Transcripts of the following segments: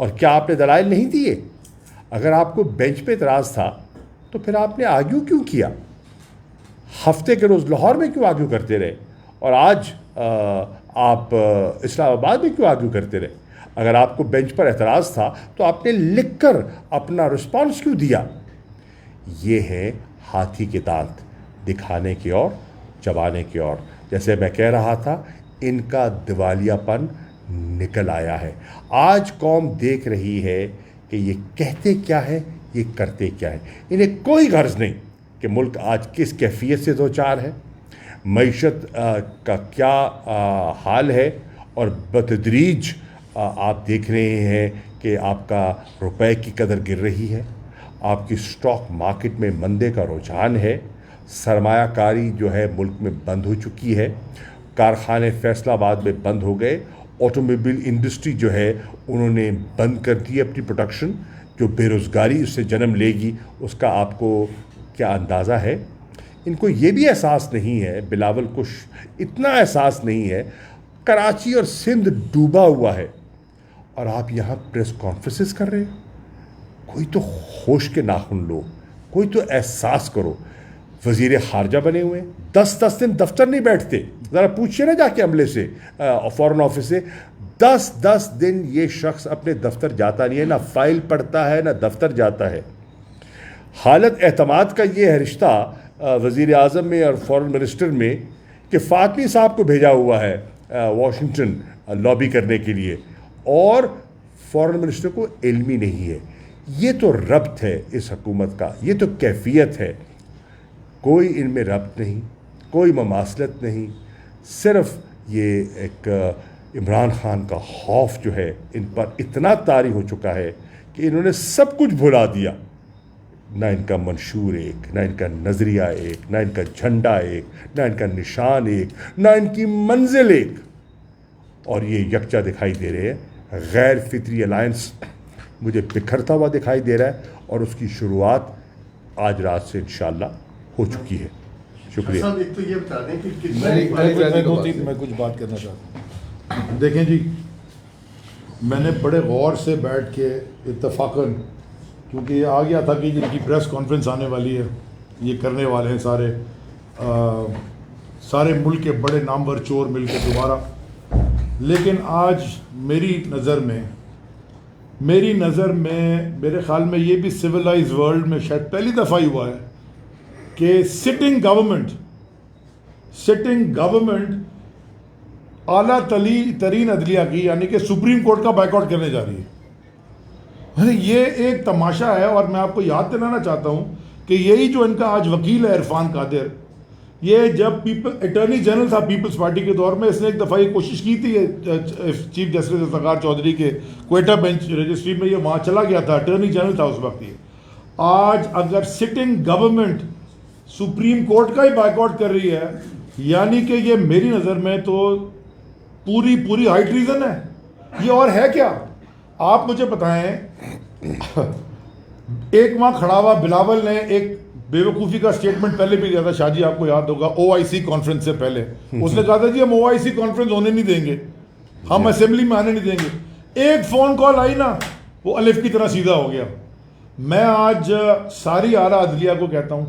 اور کیا آپ نے دلائل نہیں دیے؟ اگر آپ کو بینچ پہ اعتراض تھا تو پھر آپ نے آرگیو کیوں کیا؟ ہفتے کے روز لاہور میں کیوں آرگیو کرتے رہے؟ اور آج آپ اسلام آباد میں کیوں آرگیو کرتے رہے؟ اگر آپ کو بینچ پر اعتراض تھا تو آپ نے لکھ کر اپنا رسپانس کیوں دیا؟ یہ ہے ہاتھی کے دانت، دکھانے کی اور چبانے کی اور. جیسے میں کہہ رہا تھا، ان کا دیوالیہ پن نکل آیا ہے. آج قوم دیکھ رہی ہے کہ یہ کہتے کیا ہے، یہ کرتے کیا ہے. انہیں کوئی غرض نہیں کہ ملک آج کس کیفیت سے دوچار ہے، معیشت کا کیا حال ہے، اور بتدریج آپ دیکھ رہے ہیں کہ آپ کا روپے کی قدر گر رہی ہے، آپ کی سٹاک مارکیٹ میں مندے کا رجحان ہے، سرمایہ کاری جو ہے ملک میں بند ہو چکی ہے، کارخانے فیصل آباد میں بند ہو گئے، آٹوموبائل انڈسٹری جو ہے انہوں نے بند کر دی اپنی پروڈکشن. جو بے روزگاری اس سے جنم لے گی اس کا آپ کو کیا اندازہ ہے؟ ان کو یہ بھی احساس نہیں ہے، بلاول کو اتنا احساس نہیں ہے، کراچی اور سندھ ڈوبا ہوا ہے اور آپ یہاں پریس کانفرنسز کر رہے ہیں. کوئی تو ہوش کے ناخن لو، کوئی تو احساس کرو. وزیر خارجہ بنے ہوئے ہیں، 10 دن دفتر نہیں بیٹھتے. ذرا پوچھئے نا جا کے عملے سے، فارن آفس سے، 10 دن یہ شخص اپنے دفتر جاتا نہیں ہے، نہ فائل پڑھتا ہے نہ دفتر جاتا ہے. حالت اعتماد کا یہ ہے رشتہ وزیر اعظم میں اور فارن منسٹر میں کہ فاطمی صاحب کو بھیجا ہوا ہے واشنگٹن لابی کرنے کے لیے، اور فارن منسٹر کو علم ہی نہیں ہے. یہ تو ربط ہے اس حکومت کا، یہ تو کیفیت ہے. کوئی ان میں ربط نہیں، کوئی مماثلت نہیں. صرف یہ ایک عمران خان کا خوف جو ہے ان پر اتنا طاری ہو چکا ہے کہ انہوں نے سب کچھ بھلا دیا. نہ ان کا منشور ایک، نہ ان کا نظریہ ایک، نہ ان کا جھنڈا ایک، نہ ان کا نشان ایک، نہ ان کی منزل ایک. اور یہ یکجا دکھائی دے رہے ہیں. غیر فطری الائنس مجھے بکھرتا ہوا دکھائی دے رہا ہے، اور اس کی شروعات آج رات سے انشاءاللہ ہو چکی ہے. شکریہ. ایک تو یہ بتا دیں کہ میں کچھ بات کرنا چاہتا ہوں. دیکھیں جی، میں نے بڑے غور سے بیٹھ کے اتفاقاً، کیونکہ یہ آ گیا تھا کہ جن کی پریس کانفرنس آنے والی ہے، یہ کرنے والے ہیں سارے ملک کے بڑے نامور چور مل کے دوبارہ. لیکن آج میری نظر میں میرے خیال میں یہ بھی سویلائز ورلڈ میں شاید پہلی دفعہ ہی ہوا ہے کہ سٹنگ گورنمنٹ اعلیٰ ترین عدلیہ کی، یعنی کہ سپریم کورٹ کا بائیک آؤٹ کرنے جا رہی ہے. یہ ایک تماشا ہے. اور میں آپ کو یاد دلانا چاہتا ہوں کہ یہی جو ان کا آج وکیل ہے عرفان قادر، یہ جب اٹارنی جنرل تھا پیپلز پارٹی کے دور میں، اس نے ایک دفعہ یہ کوشش کی تھی چیف جسٹس افتخار چودھری کے کوئٹہ بینچ رجسٹری میں، یہ وہاں چلا گیا تھا، اٹارنی جنرل تھا اس وقت. یہ آج اگر سٹنگ گورنمنٹ سپریم کورٹ کا ہی بائیک آؤٹ کر رہی ہے، یعنی کہ یہ میری نظر میں تو پوری ہائی ٹریزن ہے. یہ اور ہے کیا؟ آپ مجھے بتائیں. ایک وہاں کھڑا ہوا بلاول نے ایک بے وقوفی کا سٹیٹمنٹ پہلے بھی دیا تھا، شاہ جی آپ کو یاد ہوگا، OIC کانفرنس سے پہلے. اس نے کہا تھا جی ہم OIC کانفرنس ہونے نہیں دیں گے، ہم اسمبلی میں آنے نہیں دیں گے. ایک فون کال آئی نا، وہ الف کی طرح سیدھا ہو گیا. میں آج ساری اعلیٰ عدلیہ کو کہتا ہوں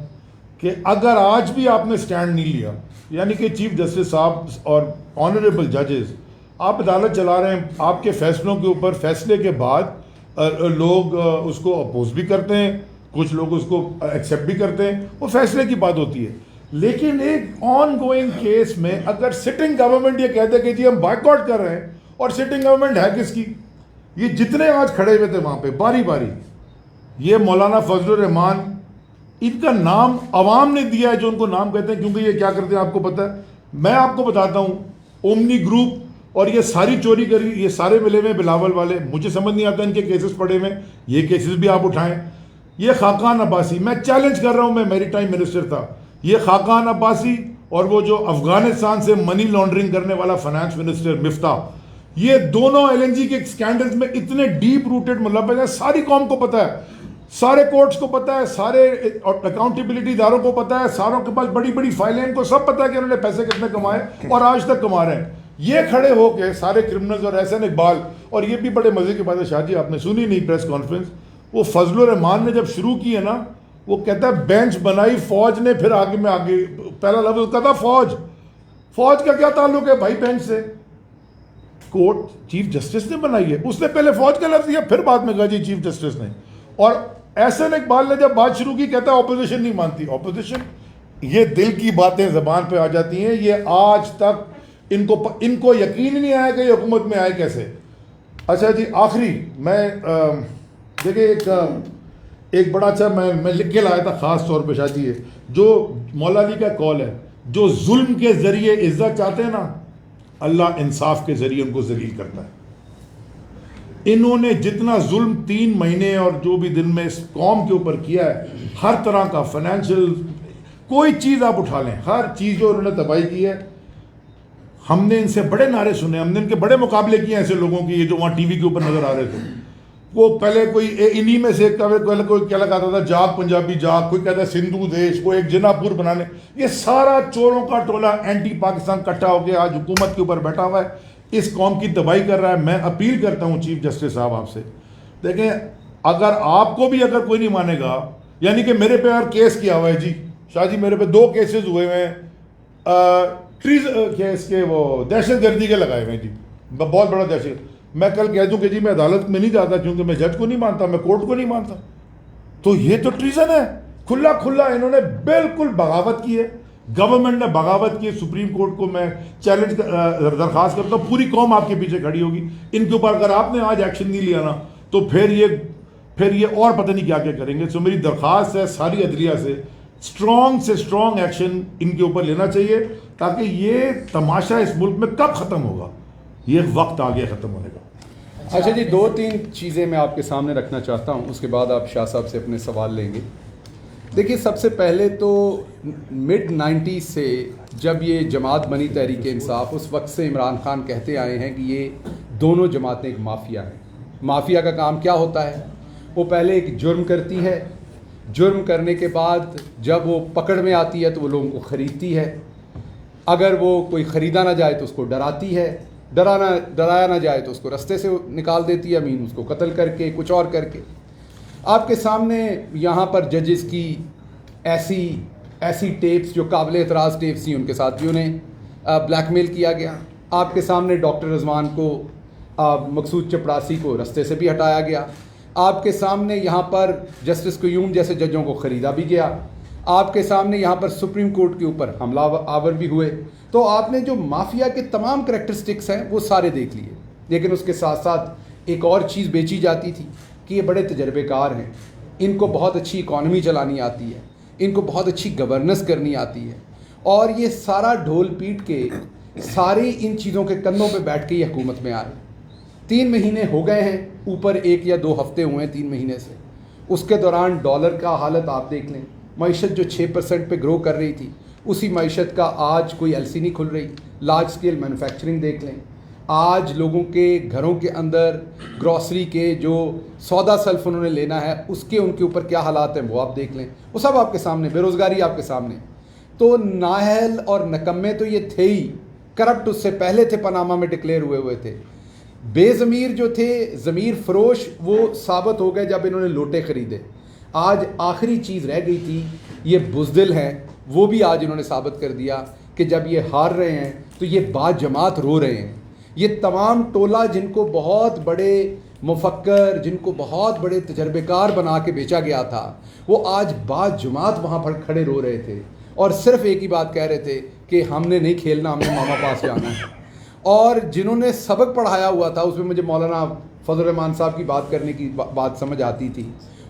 کہ اگر آج بھی آپ نے سٹینڈ نہیں لیا، یعنی کہ چیف جسٹس صاحب اور آنریبل ججز، آپ عدالت چلا رہے ہیں، آپ کے فیصلوں کے اوپر فیصلے کے بعد لوگ اس کو اپوز بھی کرتے ہیں، کچھ لوگ اس کو ایکسیپٹ بھی کرتے ہیں، وہ فیصلے کی بات ہوتی ہے. لیکن ایک آن گوئنگ کیس میں اگر سٹنگ گورنمنٹ یہ کہتے کہ جی ہم بائیک آؤٹ کر رہے ہیں، اور سٹنگ گورنمنٹ ہے کس کی؟ یہ جتنے آج کھڑے ہوئے تھے وہاں پہ باری باری، یہ مولانا فضل الرحمان، ان کا نام عوام نے دیا ہے جو ان کو نام کہتے ہیں، کیونکہ یہ کیا کرتے ہیں آپ کو پتہ ہے. میں آپ کو بتاتا ہوں، اومنی گروپ اور یہ ساری چوری کری، یہ سارے ملے ہوئے بلاول والے. مجھے سمجھ نہیں آتا ان کے کیسز پڑے ہوئے، یہ کیسز بھی آپ اٹھائیں. یہ خاقان عباسی، میں چیلنج کر رہا ہوں، میں میری ٹائم منسٹر تھا، یہ خاقان عباسی اور وہ جو افغانستان سے منی لانڈرنگ کرنے والا فائنانس منسٹر مفتاح، یہ دونوں LNG کے سکینڈلز میں اتنے ڈیپ روٹڈ ملوث ہیں. ساری قوم کو پتہ ہے، سارے کورٹس کو پتہ ہے، سارے اکاؤنٹیبلٹی اداروں کو پتہ ہے، ساروں کے پاس بڑی بڑی فائلیں، ان کو سب پتہ ہے کہ انہوں نے پیسے کتنے کمائے اور آج تک کما رہے ہیں. یہ کھڑے ہو کے سارے کرمنلز اور احسن اقبال, اور یہ بھی بڑے مزے کی بات ہے شاہ جی, آپ نے سنی نہیں پریس کانفرنس, وہ فضل الرحمان نے جب شروع کی ہے نا, وہ کہتا ہے بینچ بنائی فوج نے, پھر آگے میں آگے پہلا لفظ کہتا فوج, فوج کا کیا تعلق ہے بھائی بینچ سے؟ کورٹ چیف جسٹس نے بنائی ہے, اس نے پہلے فوج کا لفظ دیا, پھر بعد میں کہا جی چیف جسٹس نے. اور احسن اقبال نے جب بات شروع کی کہتا ہے اپوزیشن نہیں مانتی. اپوزیشن, یہ دل کی باتیں زبان پہ آ جاتی ہیں, یہ آج تک ان کو یقین نہیں آیا کہ یہ حکومت میں آئے کیسے. اچھا جی آخری میں دیکھیں ایک بڑا اچھا میں لکھ کے لایا تھا خاص طور پہ شاہ جی, ہے جو مولا علی کا قول ہے, جو ظلم کے ذریعے عزت چاہتے ہیں نا, اللہ انصاف کے ذریعے ان کو ذلیل کرتا ہے. انہوں نے جتنا ظلم 3 مہینے اور جو بھی دن میں اس قوم کے اوپر کیا ہے, ہر طرح کا فائنینشیل کوئی چیز آپ اٹھا لیں, ہر چیز جو انہوں نے تباہی کی ہے. ہم نے ان سے بڑے نعرے سنے, ہم نے ان کے بڑے مقابلے کیے ایسے لوگوں کی, یہ جو وہاں ٹی وی کے اوپر نظر آ رہے تھے. وہ پہلے کوئی انہی میں سے کوئی کیا لگاتا تھا, جاگ پنجابی جاگ, کوئی کہتا ہے سندھو دیش, کوئی ایک جنا پور بنانے. یہ سارا چوروں کا ٹولہ اینٹی پاکستان اکٹھا ہو کے آج حکومت کے اوپر بیٹھا ہوا ہے, اس قوم کی تباہی کر رہا ہے. میں اپیل کرتا ہوں چیف جسٹس صاحب آپ سے, دیکھیں اگر آپ کو بھی اگر کوئی نہیں مانے گا, یعنی کہ میرے پہ اور کیس کیا ہوا ہے جی شاہ جی, میرے پہ 2 کیسز ہوئے ہوئے ہیں کیس کے, وہ دہشت گردی کے لگائے ہوئے ہیں جی, بہت بڑا دہشت. میں کل کہہ دوں کہ جی میں عدالت میں نہیں جاتا کیونکہ میں جج کو نہیں مانتا, میں کورٹ کو نہیں مانتا, تو یہ تو ٹریزن ہے. کھلا کھلا انہوں نے بالکل بغاوت کی ہے, گورنمنٹ نے بغاوت کی ہے. سپریم کورٹ کو میں چیلنج درخواست کرتا ہوں, پوری قوم آپ کے پیچھے کھڑی ہوگی ان کے اوپر. اگر آپ نے آج ایکشن نہیں لیا نا تو پھر یہ اور پتہ نہیں کیا کیا کریں گے. سو میری درخواست ہے ساری عدلیہ سے اسٹرانگ ایکشن ان کے اوپر لینا چاہیے, تاکہ یہ تماشا اس ملک میں کب ختم ہوگا, یہ وقت آ گیا ختم ہونے کا. اچھا جی, 2-3 چیزیں میں آپ کے سامنے رکھنا چاہتا ہوں, اس کے بعد آپ شاہ صاحب سے اپنے سوال لیں گے. دیکھیے سب سے پہلے تو mid-90s سے جب یہ جماعت بنی تحریک انصاف, اس وقت سے عمران خان کہتے آئے ہیں کہ یہ دونوں جماعتیں ایک مافیا ہیں. مافیا کا کام کیا ہوتا ہے, وہ پہلے ایک جرم کرتی ہے, جرم کرنے کے بعد جب وہ پکڑ میں آتی ہے تو وہ لوگوں کو خریدتی ہے, اگر وہ کوئی خریدا نہ جائے تو اس کو ڈراتی ہے, ڈرایا نہ جائے تو اس کو رستے سے نکال دیتی ہے, امین اس کو قتل کر کے کچھ اور کر کے. آپ کے سامنے یہاں پر ججز کی ایسی ٹیپس جو قابل اعتراض ٹیپس تھیں, ان کے ساتھ بھی انہیں بلیک میل کیا گیا. آپ کے سامنے ڈاکٹر رضوان کو, مقصود چپڑاسی کو رستے سے بھی ہٹایا گیا. آپ کے سامنے یہاں پر جسٹس قیوم جیسے ججوں کو خریدا بھی گیا. آپ کے سامنے یہاں پر سپریم کورٹ کے اوپر حملہ آور بھی ہوئے. تو آپ نے جو مافیا کے تمام کریکٹرسٹکس ہیں وہ سارے دیکھ لیے. لیکن اس کے ساتھ ساتھ ایک اور چیز بیچی جاتی تھی کہ یہ بڑے تجربے کار ہیں, ان کو بہت اچھی اکانومی چلانی آتی ہے, ان کو بہت اچھی گورننس کرنی آتی ہے, اور یہ سارا ڈھول پیٹ کے سارے ان چیزوں کے کندھوں پہ بیٹھ کے یہ حکومت میں آئے. 3 مہینے ہو گئے ہیں, اوپر 1 یا 2 ہفتے ہوئے ہیں 3 مہینے سے. اس کے دوران ڈالر کا حالت آپ دیکھ لیں, معیشت جو 6% پہ گرو کر رہی تھی, اسی معیشت کا آج کوئی ایل سی نہیں کھل رہی. لارج اسکیل مینوفیکچرنگ دیکھ لیں, آج لوگوں کے گھروں کے اندر گروسری کے جو سودا سلف انہوں نے لینا ہے اس کے ان کے اوپر کیا حالات ہیں وہ آپ دیکھ لیں, وہ سب آپ کے سامنے. بے روزگاری آپ کے سامنے. تو نااہل اور نکمے تو یہ تھے ہی, کرپٹ اس سے پہلے تھے, پاناما میں ڈکلیئر ہوئے تھے. بے ضمیر جو تھے, ضمیر فروش, وہ ثابت ہو گئے جب انہوں نے لوٹے خریدے. آج آخری چیز رہ گئی تھی, یہ بزدل ہیں, وہ بھی آج انہوں نے ثابت کر دیا کہ جب یہ ہار رہے ہیں تو یہ با جماعت رو رہے ہیں. یہ تمام ٹولہ جن کو بہت بڑے مفکر, جن کو بہت بڑے تجربے کار بنا کے بیچا گیا تھا, وہ آج با جماعت وہاں پر کھڑے رو رہے تھے اور صرف ایک ہی بات کہہ رہے تھے کہ ہم نے نہیں کھیلنا, ہم نے ماما پاس جانا ہے. اور جنہوں نے سبق پڑھایا ہوا تھا, اس میں مجھے مولانا فضل الرحمان صاحب کی بات کرنے کی بات سمجھ آتی تھی,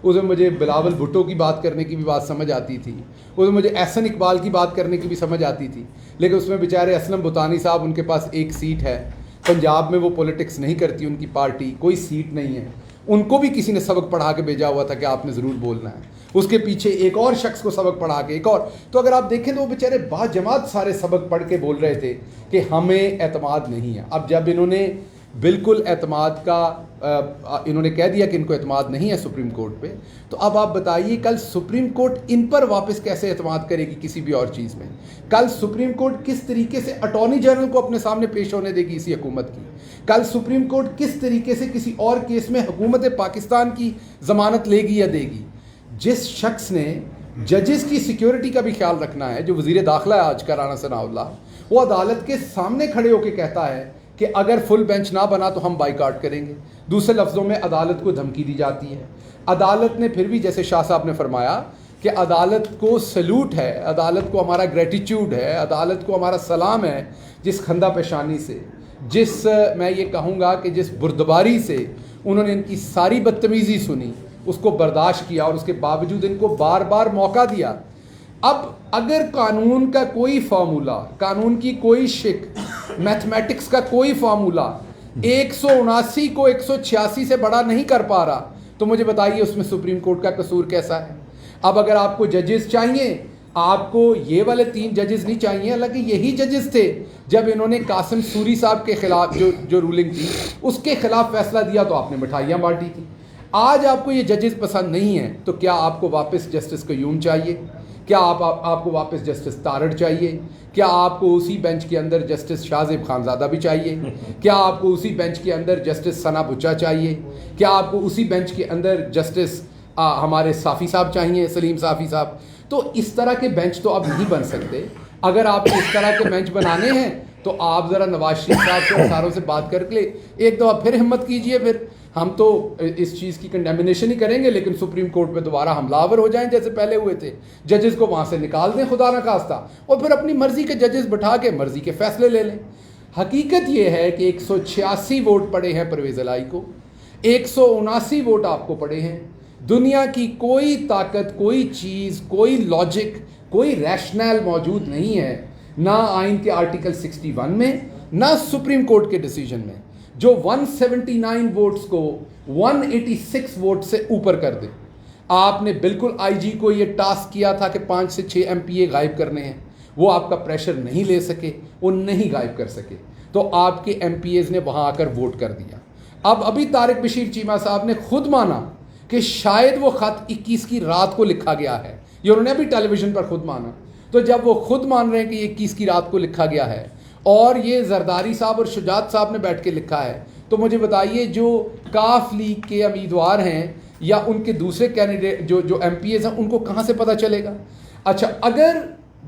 اس میں مجھے بلاول بھٹو کی بات کرنے کی بھی بات سمجھ آتی تھی, اس میں مجھے احسن اقبال کی بات کرنے کی بھی سمجھ آتی تھی. لیکن اس میں بیچارے اسلم بھوتانی صاحب, ان کے پاس 1 سیٹ ہے, پنجاب میں وہ پولیٹکس نہیں کرتی ان کی پارٹی, کوئی سیٹ نہیں ہے. ان کو بھی کسی نے سبق پڑھا کے بھیجا ہوا تھا کہ آپ نے ضرور بولنا ہے. اس کے پیچھے ایک اور شخص کو سبق پڑھا کے ایک اور. تو اگر آپ دیکھیں تو وہ بیچارے با جماعت سارے سبق پڑھ کے بول رہے تھے کہ ہمیں اعتماد نہیں ہے. اب جب انہوں نے بالکل اعتماد کا انہوں نے کہہ دیا کہ ان کو اعتماد نہیں ہے سپریم کورٹ پہ. تو اب آپ بتائیے کل سپریم کورٹ ان پر واپس کیسے اعتماد کرے گی کسی بھی اور چیز میں؟ کل سپریم کورٹ کس طریقے سے اٹارنی جنرل کو اپنے سامنے پیش ہونے دے گی اسی حکومت کی؟ کل سپریم کورٹ کس طریقے سے کسی اور کیس میں حکومت پاکستان کی ضمانت لے گی یا دے گی؟ جس شخص نے ججز کی سیکیورٹی کا بھی خیال رکھنا ہے، جو وزیر داخلہ ہے آج کا رانا ثناء اللہ، وہ عدالت کے سامنے کھڑے ہو کے کہتا ہے کہ اگر فل بینچ نہ بنا تو ہم بائیکاٹ کریں گے. دوسرے لفظوں میں عدالت کو دھمکی دی جاتی ہے. عدالت نے پھر بھی جیسے شاہ صاحب نے فرمایا کہ عدالت کو سلوٹ ہے، عدالت کو ہمارا گریٹیچیوڈ ہے، عدالت کو ہمارا سلام ہے جس خندہ پیشانی سے، جس میں یہ کہوں گا کہ جس بردباری سے انہوں نے ان کی ساری بدتمیزی سنی، اس کو برداشت کیا اور اس کے باوجود ان کو بار بار موقع دیا. اب اگر قانون کا کوئی فارمولا، قانون کی کوئی شک، میتھمیٹکس کا کوئی فارمولا 179 کو 186 سے بڑا نہیں کر پا رہا تو مجھے بتائیے اس میں سپریم کورٹ کا قصور کیسا ہے؟ اب اگر آپ کو ججز چاہیے، آپ کو یہ والے 3 ججز نہیں چاہیے، حالانکہ یہی ججز تھے جب انہوں نے قاسم سوری صاحب کے خلاف جو رولنگ تھی اس کے خلاف فیصلہ دیا تو آپ نے مٹھائیاں بانٹی تھی. آج آپ کو یہ ججز پسند نہیں ہیں تو کیا آپ کو واپس جسٹس قیوم چاہیے؟ کیا آپ کو واپس جسٹس تارڑ چاہیے؟ کیا آپ کو اسی بینچ کے اندر جسٹس شاہ زیب خانزادہ بھی چاہیے؟ کیا آپ کو اسی بینچ کے اندر جسٹس ثنا بچا چاہیے؟ کیا آپ کو اسی بینچ کے اندر جسٹس ہمارے صافی صاحب چاہیے، سلیم صافی صاحب؟ تو اس طرح کے بینچ تو اب نہیں بن سکتے. اگر آپ کو اس طرح کے بینچ بنانے ہیں تو آپ ذرا نواز شریف صاحب سے ساروں سے بات کر کے ایک دفعہ پھر ہمت کیجئے. پھر ہم تو اس چیز کی کنڈیمنیشن ہی کریں گے لیکن سپریم کورٹ پہ دوبارہ حملہ آور ہو جائیں جیسے پہلے ہوئے تھے. ججز کو وہاں سے نکال دیں خدا نہ خواستہ اور پھر اپنی مرضی کے ججز بٹھا کے مرضی کے فیصلے لے لیں. حقیقت یہ ہے کہ 186 ووٹ پڑے ہیں پرویز الہی کو، 179 ووٹ آپ کو پڑے ہیں. دنیا کی کوئی طاقت، کوئی چیز، کوئی لاجک، کوئی ریشنل موجود نہیں ہے، نہ آئین کے آرٹیکل 61 میں نہ سپریم کورٹ کے ڈیسیجن میں، جو 179 ووٹس کو 186 ووٹ سے اوپر کر دے. آپ نے بالکل آئی جی کو یہ ٹاسک کیا تھا کہ 5 سے 6 ایم پی اے غائب کرنے ہیں، وہ آپ کا پریشر نہیں لے سکے، وہ نہیں غائب کر سکے، تو آپ کے ایم پی ایز نے وہاں آ کر ووٹ کر دیا. اب ابھی طارق بشیر چیمہ صاحب نے خود مانا کہ شاید وہ خط 21 کی رات کو لکھا گیا ہے، یہ انہوں نے ابھی ٹیلی ویژن پر خود مانا. تو جب وہ خود مان رہے ہیں کہ یہ 21 کی رات کو لکھا گیا ہے اور یہ زرداری صاحب اور شجاعت صاحب نے بیٹھ کے لکھا ہے، تو مجھے بتائیے جو کاف لیگ کے امیدوار ہیں یا ان کے دوسرے کینڈیڈیٹ جو ایم پی ایز ہیں ان کو کہاں سے پتہ چلے گا؟ اچھا، اگر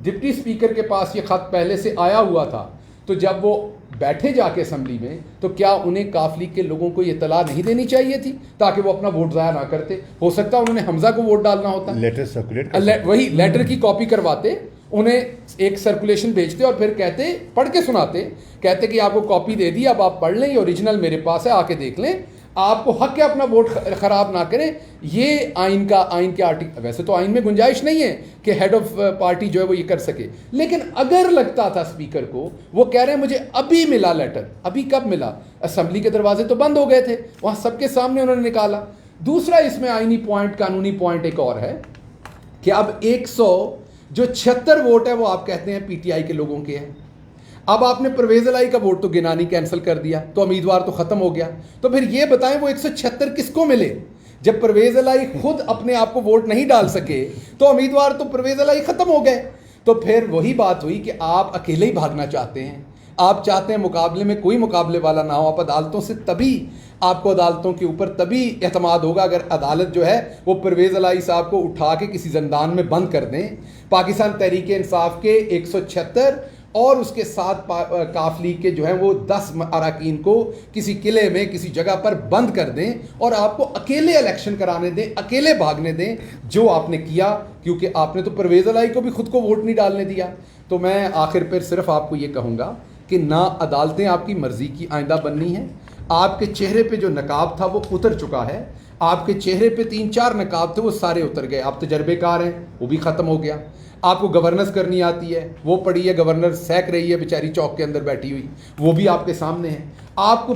ڈپٹی اسپیکر کے پاس یہ خط پہلے سے آیا ہوا تھا تو جب وہ بیٹھے جا کے اسمبلی میں تو کیا انہیں کاف لیگ کے لوگوں کو یہ اطلاع نہیں دینی چاہیے تھی تاکہ وہ اپنا ووٹ ضائع نہ کرتے؟ ہو سکتا انہوں نے حمزہ کو ووٹ ڈالنا ہوتا، لیٹر سرکولیٹ وہی لیٹر کی کاپی کرواتے، انہیں ایک سرکولیشن بھیجتے اور پھر کہتے، پڑھ کے سناتے، کہتے کہ آپ کو کاپی دے دی، اب آپ پڑھ لیں، یہ اوریجنل میرے پاس ہے، آ کے دیکھ لیں، آپ کو حق ہے اپنا ووٹ خراب نہ کریں. یہ آئین کے آرٹیکل، ویسے تو آئین میں گنجائش نہیں ہے کہ ہیڈ آف پارٹی جو ہے وہ یہ کر سکے، لیکن اگر لگتا تھا اسپیکر کو، وہ کہہ رہے ہیں مجھے ابھی ملا لیٹر، ابھی کب ملا؟ اسمبلی کے دروازے تو بند ہو گئے تھے، وہاں سب کے سامنے انہوں نے نکالا. دوسرا اس میں آئینی پوائنٹ، قانونی پوائنٹ ایک اور ہے کہ اب 176 ووٹ ہے وہ آپ کہتے ہیں پی ٹی آئی کے لوگوں کے ہیں. اب آپ نے پرویز الہی کا ووٹ تو گنانی کینسل کر دیا تو امیدوار تو ختم ہو گیا. تو پھر یہ بتائیں وہ 176 کس کو ملے؟ جب پرویز الہی خود اپنے آپ کو ووٹ نہیں ڈال سکے تو امیدوار تو پرویز الہی ختم ہو گئے. تو پھر وہی بات ہوئی کہ آپ اکیلے ہی بھاگنا چاہتے ہیں، آپ چاہتے ہیں مقابلے میں کوئی مقابلے والا نہ ہو. آپ عدالتوں سے تبھی، آپ کو عدالتوں کے اوپر تبھی اعتماد ہوگا اگر عدالت جو ہے وہ پرویز الہی صاحب کو اٹھا کے کسی زندان میں بند کر دیں. پاکستان تحریک انصاف کے 176 اور اس کے ساتھ کاف لیگ کے جو ہیں وہ 10 اراکین کو کسی قلعے میں کسی جگہ پر بند کر دیں اور آپ کو اکیلے الیکشن کرانے دیں، اکیلے بھاگنے دیں، جو آپ نے کیا، کیونکہ آپ نے تو پرویز الہی کو بھی خود کو ووٹ نہیں ڈالنے دیا. تو میں آخر پر صرف آپ کو یہ کہوں گا کہ نہ عدالتیں آپ کی مرضی کی آئندہ بننی ہیں. آپ کے چہرے پہ جو نقاب تھا وہ اتر چکا ہے، آپ کے چہرے پہ 3-4 نقاب تھے وہ سارے اتر گئے. آپ تجربے کار ہیں، وہ بھی ختم ہو گیا. آپ کو گورننس کرنی آتی ہے، وہ پڑی ہے، گورنر سیک رہی ہے بیچاری چوک کے اندر بیٹھی ہوئی، وہ بھی آپ کے سامنے ہے. آپ کو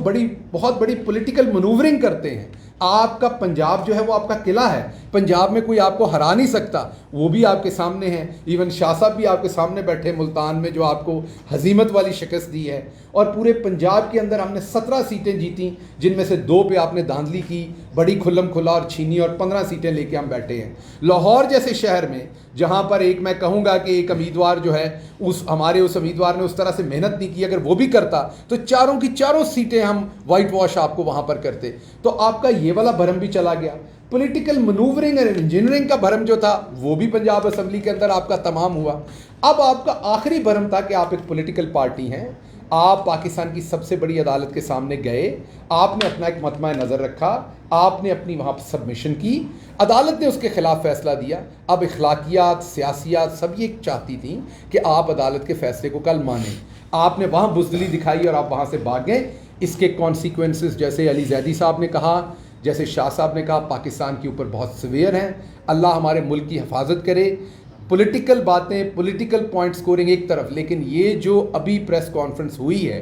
بہت بڑی پولیٹیکل منورنگ کرتے ہیں. آپ کا پنجاب جو ہے وہ آپ کا قلعہ ہے, پنجاب میں کوئی آپ کو ہرا نہیں سکتا, وہ بھی آپ کے سامنے ہے. ایون شاہ صاحب بھی آپ کے سامنے بیٹھے ملتان میں, جو آپ کو ہزیمت والی شکست دی ہے. اور پورے پنجاب کے اندر ہم نے 17 سیٹیں جیتیں, جن میں سے 2 پہ آپ نے دھاندلی کی, بڑی کھلم کھلا اور چھینی, اور 15 سیٹیں لے کے ہم بیٹھے ہیں. لاہور جیسے شہر میں جہاں پر میں کہوں گا کہ ایک امیدوار جو ہے ہمارے اس امیدوار نے اس طرح سے محنت نہیں کی, اگر وہ بھی کرتا تو 4 کی 4 سیٹیں ہم وائٹ واش آپ کو وہاں پر کرتے. تو آپ کا یہ والا بھرم بھی چلا گیا. پولیٹیکل منورنگ اور انجینئرنگ کا بھرم جو تھا وہ بھی پنجاب اسمبلی کے اندر آپ کا تمام ہوا. اب آپ کا آخری بھرم تھا کہ آپ ایک پولیٹیکل پارٹی ہیں, آپ پاکستان کی سب سے بڑی عدالت کے سامنے گئے, آپ نے اپنا ایک مطمع نظر رکھا, آپ نے اپنی وہاں سبمیشن کی, عدالت نے اس کے خلاف فیصلہ دیا. اب اخلاقیات, سیاسیات سب یہ چاہتی تھیں کہ آپ عدالت کے فیصلے کو کل مانیں. آپ نے وہاں بزدلی دکھائی اور آپ وہاں سے بھاگ گئے. اس کے کانسیکوینسز جیسے علی زیدی صاحب نے کہا, جیسے شاہ صاحب نے کہا, پاکستان کے اوپر بہت سویئر ہیں. اللہ ہمارے ملک کی حفاظت کرے. پولیٹیکل باتیں, پولیٹیکل پوائنٹ سکورنگ ایک طرف, لیکن یہ جو ابھی پریس کانفرنس ہوئی ہے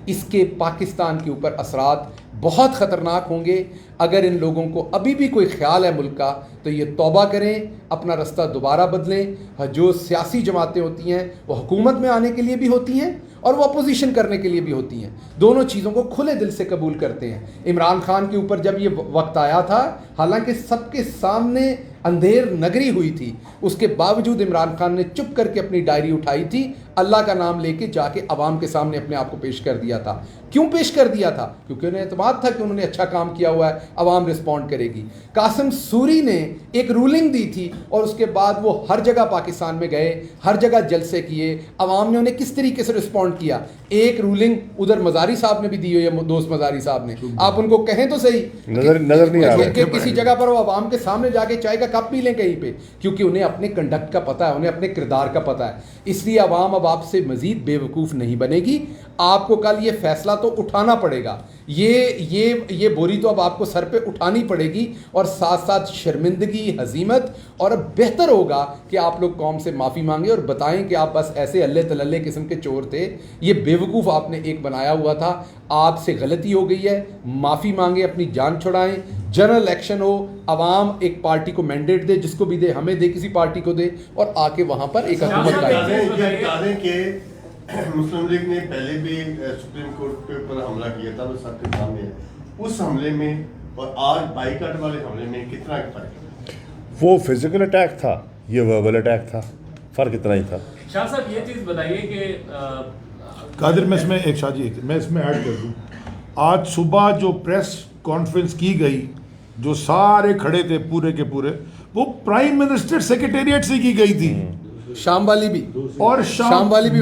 اس کے پاکستان کے اوپر اثرات بہت خطرناک ہوں گے. اگر ان لوگوں کو ابھی بھی کوئی خیال ہے ملک کا تو یہ توبہ کریں, اپنا رستہ دوبارہ بدلیں. جو سیاسی جماعتیں ہوتی ہیں وہ حکومت میں آنے کے لیے بھی ہوتی ہیں اور وہ اپوزیشن کرنے کے لیے بھی ہوتی ہیں, دونوں چیزوں کو کھلے دل سے قبول کرتے ہیں. عمران خان کے اوپر جب یہ وقت آیا تھا, حالانکہ سب کے سامنے اندھیر نگری ہوئی تھی, اس کے باوجود عمران خان نے چپ کر کے اپنی ڈائری اٹھائی تھی, اللہ کا نام لے کے جا کے عوام کے سامنے اپنے آپ کو پیش کر دیا تھا. کیوں پیش کر دیا تھا؟ کیونکہ انہیں اعتماد تھا کہ انہوں نے اچھا کام کیا ہوا ہے, عوام رسپونڈ کرے گی. قاسم سوری نے ایک رولنگ دی تھی اور اس کے بعد وہ ہر جگہ پاکستان میں گئے, ہر جگہ جلسے کیے, عوام نے انہیں کس طریقے سے رسپونڈ کیا. ایک رولنگ ادھر مزاری صاحب نے بھی دی ہوئی ہے, دوست مزاری صاحب نے, آپ ان کو کہیں تو صحیح, نظر نہیں آ رہا کہ کسی جگہ پر وہ عوام کے سامنے جا کے چائے کا کپ پی لیں کہیں پہ, کیونکہ انہیں اپنے کنڈکٹ کا پتہ ہے, انہیں اپنے کردار کا پتہ ہے. اس لیے عوام اب آپ سے مزید بے وقوف نہیں بنے گی. آپ کو کل یہ فیصلہ تو اٹھانا پڑے گا, یہ بوری تو اب آپ کو سر پہ اٹھانی پڑے گی, اور ساتھ ساتھ شرمندگی, ہزیمت. اور اب بہتر ہوگا کہ آپ لوگ قوم سے معافی مانگیں اور بتائیں کہ آپ بس ایسے اللہ تللے قسم کے چور تھے, یہ بیوقوف آپ نے ایک بنایا ہوا تھا, آپ سے غلطی ہو گئی ہے, معافی مانگیں, اپنی جان چھڑائیں. جنرل الیکشن ہو, عوام ایک پارٹی کو مینڈیٹ دے, جس کو بھی دے, ہمیں دے, کسی پارٹی کو دے, اور آ کے وہاں پر ایک حکومت قائم کہ مسلم لیگ نے پہلے بھی سپریم کورٹ کے اوپر حملہ کیا تھا, وہ سب کے سامنے ہے. اس حملے میں اور آج بائیکاٹ والے حملے میں کتنا فرق ہے؟ وہ فزیکل اٹیک تھا, یہ وربل اٹیک تھا, فرق اتنا ہی تھا. شاہ صاحب یہ چیز بتائیے کہ قادر, میں اس میں ایک شاہ جی میں اس میں ایڈ کر دوں. آج صبح جو پریس کانفرنس کی گئی, جو سارے کھڑے تھے پورے کے پورے, وہ پرائم منسٹر سیکریٹریٹ سے کی گئی تھی. شام والی بھی, اور شام والی بھی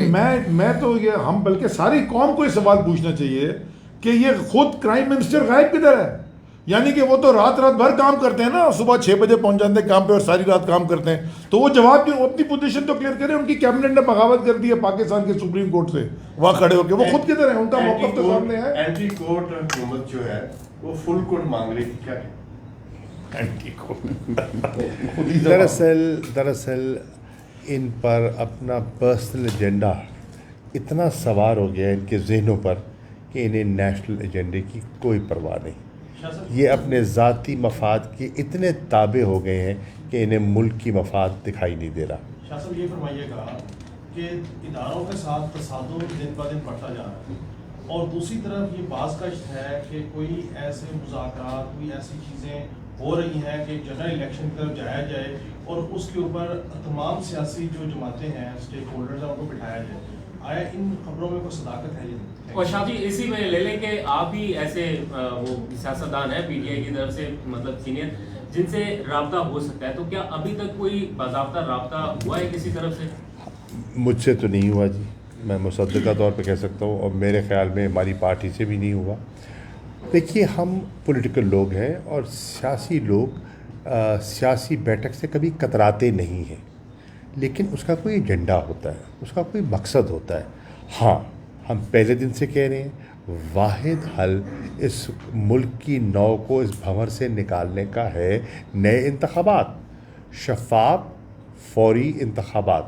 میں تو یہ, ہم بلکہ ساری قوم کو یہ سوال پوچھنا چاہیے کہ یہ خود پرائم منسٹر غائب کدھر ہے؟ یعنی کہ وہ تو رات بھر کام کرتے ہیں نا, صبح 6 بجے پہنچ جاتے ہیں کام پہ اور ساری رات کام کرتے ہیں, تو وہ جواب کیوں, اپنی پوزیشن تو کلیئر کریں. ان کی کیبنٹ نے بغاوت کر دی ہے پاکستان کے سپریم کورٹ سے, وہاں کھڑے ہو کے, وہ خود کدھر ہیں؟ ان کا موقف تو سامنے ہے. اینٹی کورٹ حکومت جو ہے وہ فل کورٹ مانگ رہی تھی, کیا ہے اینٹی کورٹ؟ دراصل ان پر اپنا پرسنل ایجنڈا اتنا سوار ہو گیا ان کے ذہنوں پر کہ انہیں نیشنل ایجنڈے کی کوئی پرواہ نہیں. یہ اپنے ذاتی مفاد کے اتنے تابع ہو گئے ہیں کہ انہیں ملک کی مفاد دکھائی نہیں دے رہا. شاہ صاحب یہ فرمائیے گا کہ اداروں کے ساتھ تصادم دن بہ دن بڑھتا جا رہا ہے, اور دوسری طرف یہ باز گشت ہے کہ کوئی ایسے مذاکرات, کوئی ایسی چیزیں ہو رہی ہیں کہ جنرل الیکشن کی طرف جایا جائے اور اس کے اوپر تمام سیاسی جو جماعتیں ہیں, اسٹیک ہولڈرز ہیں, ان کو بٹھایا جائے. آیا ان خبروں میں کوئی صداقت ہے؟ اور شاہ جی اسی میں لے لیں کہ آپ ہی ایسے وہ سیاستدان ہیں پی ٹی آئی کی طرف سے, مطلب سینئر, جن سے رابطہ ہو سکتا ہے, تو کیا ابھی تک کوئی باضابطہ رابطہ ہوا ہے کسی طرف سے؟ مجھ سے تو نہیں ہوا جی, میں مصدقہ طور پہ کہہ سکتا ہوں, اور میرے خیال میں ہماری پارٹی سے بھی نہیں ہوا. دیکھیے, ہم پولیٹیکل لوگ ہیں اور سیاسی لوگ سیاسی بیٹھک سے کبھی کتراتے نہیں ہیں, لیکن اس کا کوئی ایجنڈا ہوتا ہے, اس کا کوئی مقصد ہوتا ہے. ہاں, ہم پہلے دن سے کہہ رہے ہیں واحد حل اس ملک کی نو کو اس بھنور سے نکالنے کا ہے نئے انتخابات, شفاف فوری انتخابات.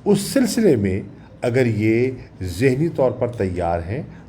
اس سلسلے میں اگر یہ ذہنی طور پر تیار ہیں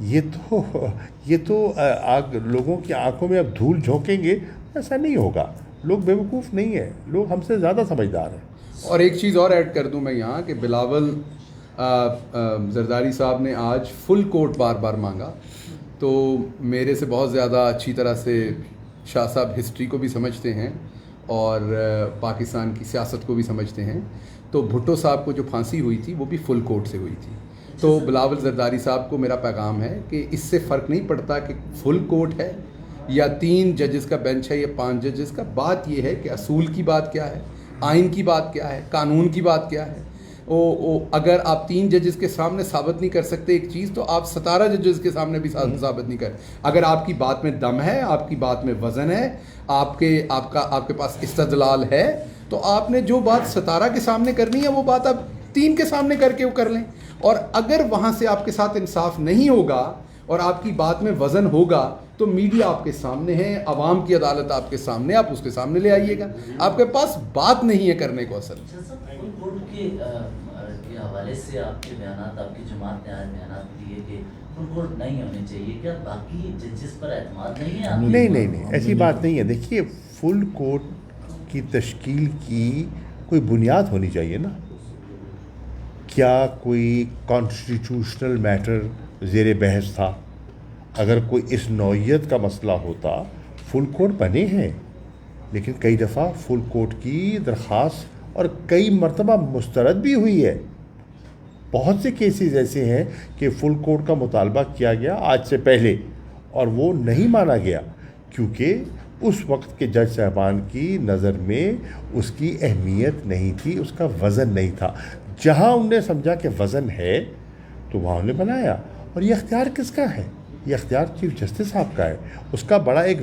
یہ تو لوگوں کی آنکھوں میں اب دھول جھونکیں گے، ایسا نہیں ہوگا. لوگ بیوقوف نہیں ہیں، لوگ ہم سے زیادہ سمجھدار ہیں. اور ایک چیز اور ایڈ کر دوں میں یہاں کہ بلاول زرداری صاحب نے آج فل کوٹ بار بار مانگا، تو میرے سے بہت زیادہ اچھی طرح سے شاہ صاحب ہسٹری کو بھی سمجھتے ہیں اور پاکستان کی سیاست کو بھی سمجھتے ہیں. تو بھٹو صاحب کو جو پھانسی ہوئی تھی وہ بھی فل کوٹ سے ہوئی تھی. تو بلاول زرداری صاحب کو میرا پیغام ہے کہ اس سے فرق نہیں پڑتا کہ فل کوٹ ہے یا 3 ججز کا بینچ ہے یا 5 ججز کا. بات یہ ہے کہ اصول کی بات کیا ہے، آئین کی بات کیا ہے، قانون کی بات کیا ہے. اگر آپ 3 ججز کے سامنے ثابت نہیں کر سکتے ایک چیز، تو آپ 17 ججز کے سامنے بھی ثابت نہیں کر. اگر آپ کی بات میں دم ہے، آپ کی بات میں وزن ہے، آپ کے پاس استدلال ہے، تو آپ نے جو بات 17 کے سامنے کرنی ہے وہ بات آپ 3 کے سامنے کر کے وہ کر لیں. اور اگر وہاں سے آپ کے ساتھ انصاف نہیں ہوگا اور آپ کی بات میں وزن ہوگا تو میڈیا آپ کے سامنے ہے، عوام کی عدالت آپ کے سامنے، آپ اس کے سامنے لے آئیے گا. آپ کے پاس بات نہیں ہے کرنے کو. اصل فل کورٹ کے حوالے سے آپ کے بیانات، آپ کی جماعت نے آج بیانات دیے کہ فل کورٹ نہیں ہونی چاہیے. کیا باقی ججز پر اعتماد نہیں ہے؟ نہیں، ایسی بات نہیں ہے. دیکھیے، فل کورٹ کی تشکیل کی کوئی بنیاد ہونی چاہیے نا. کیا کوئی کانسٹیٹیوشنل میٹر زیر بحث تھا؟ اگر کوئی اس نوعیت کا مسئلہ ہوتا، فل کورٹ بنے ہیں، لیکن کئی دفعہ فل کورٹ کی درخواست اور کئی مرتبہ مسترد بھی ہوئی ہے. بہت سے کیسز ایسے ہیں کہ فل کورٹ کا مطالبہ کیا گیا آج سے پہلے اور وہ نہیں مانا گیا، کیونکہ اس وقت کے جج صاحبان کی نظر میں اس کی اہمیت نہیں تھی، اس کا وزن نہیں تھا. جہاں انہوں نے سمجھا کہ وزن ہے تو وہاں انہوں نے بنایا. اور یہ اختیار کس کا ہے؟ یہ اختیار چیف جسٹس صاحب کا ہے. اس کا ایک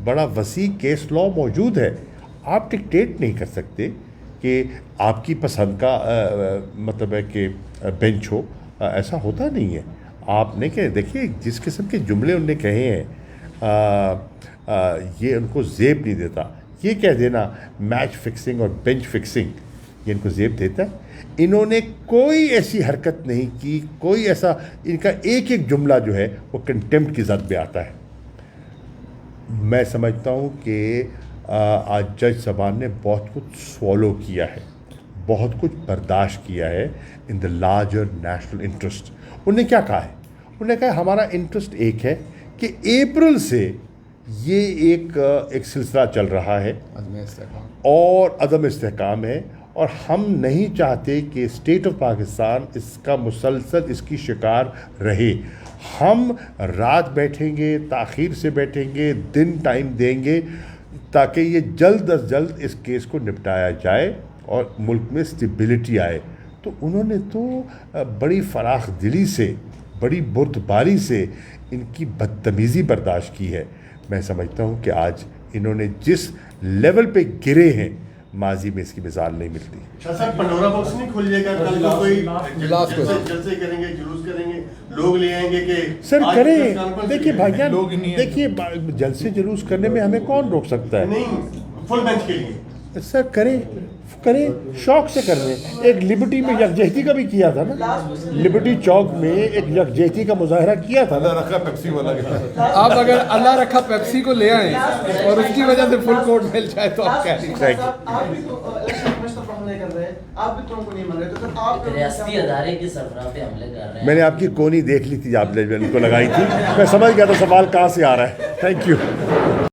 بڑا وسیع کیس لا موجود ہے. آپ ڈکٹیٹ نہیں کر سکتے کہ آپ کی پسند کا مطلب ہے کہ بینچ ہو. ایسا ہوتا نہیں ہے. آپ نے کہ دیکھیے جس قسم کے جملے انہوں نے کہے ہیں یہ ان کو زیب نہیں دیتا. یہ کہہ دینا میچ فکسنگ اور بینچ فکسنگ، یہ ان کو زیب دیتا ہے. انہوں نے کوئی ایسی حرکت نہیں کی، کوئی ایسا، ان کا ایک جملہ جو ہے وہ کنٹیمپٹ کی ذات پہ آتا ہے. میں سمجھتا ہوں کہ آج جج صاحبان نے بہت کچھ سوالو کیا ہے، بہت کچھ برداشت کیا ہے ان دا لارجر نیشنل انٹرسٹ. انہوں نے کیا کہا ہے؟ انہوں نے کہا ہمارا انٹرسٹ ایک ہے کہ اپریل سے یہ ایک سلسلہ چل رہا ہے اور عدم استحکام ہے، اور ہم نہیں چاہتے کہ اسٹیٹ آف پاکستان اس کا مسلسل اس کی شکار رہے. ہم رات بیٹھیں گے، تاخیر سے بیٹھیں گے، دن ٹائم دیں گے تاکہ یہ جلد از جلد اس کیس کو نپٹایا جائے اور ملک میں اسٹیبلٹی آئے. تو انہوں نے تو بڑی فراخ دلی سے، بڑی بردباری سے ان کی بدتمیزی برداشت کی ہے. میں سمجھتا ہوں کہ آج انہوں نے جس لیول پہ گرے ہیں، ماضی میں اس کی مثال نہیں ملتی. شاہ صاحب پنڈورا باکس نہیں کھل جائے گا؟ کل کو کوئی جلسے کریں گے، جلوس کریں گے، لوگ لے آئیں گے کہ سر کریں. دیکھیے بھائیان، دیکھیے جلسے جلوس کرنے میں ہمیں کون روک سکتا ہے؟ نہیں، فل بینچ کے لیے سر کریں شوق سے کر رہے ہیں. ایک لبرٹی میں یکجہتی کا بھی کیا تھا نا، لبرٹی چوک میں ایک یکجہتی کا مظاہرہ کیا تھا نا. رکھا پیپسی والا کے آپ اگر اللہ رکھا پیپسی کو لے آئیں اور اس کی وجہ سے فل کورٹ مل جائے تو آپ کیا دیں؟ آپ بھی تو الیکشن کمیشن پر حملے کر رہے ہیں، آپ بھی تو ان کو نہیں مان رہے، تو پھر آپ ریاستی ادارے کے سربراہ پہ حملے کر رہے ہیں. میں نے آپ کی کونی دیکھ لی تھی، آپ نے ان کو لگائی تھی، میں سمجھ گیا تھا سوال کہاں سے آ رہا ہے. Thank you.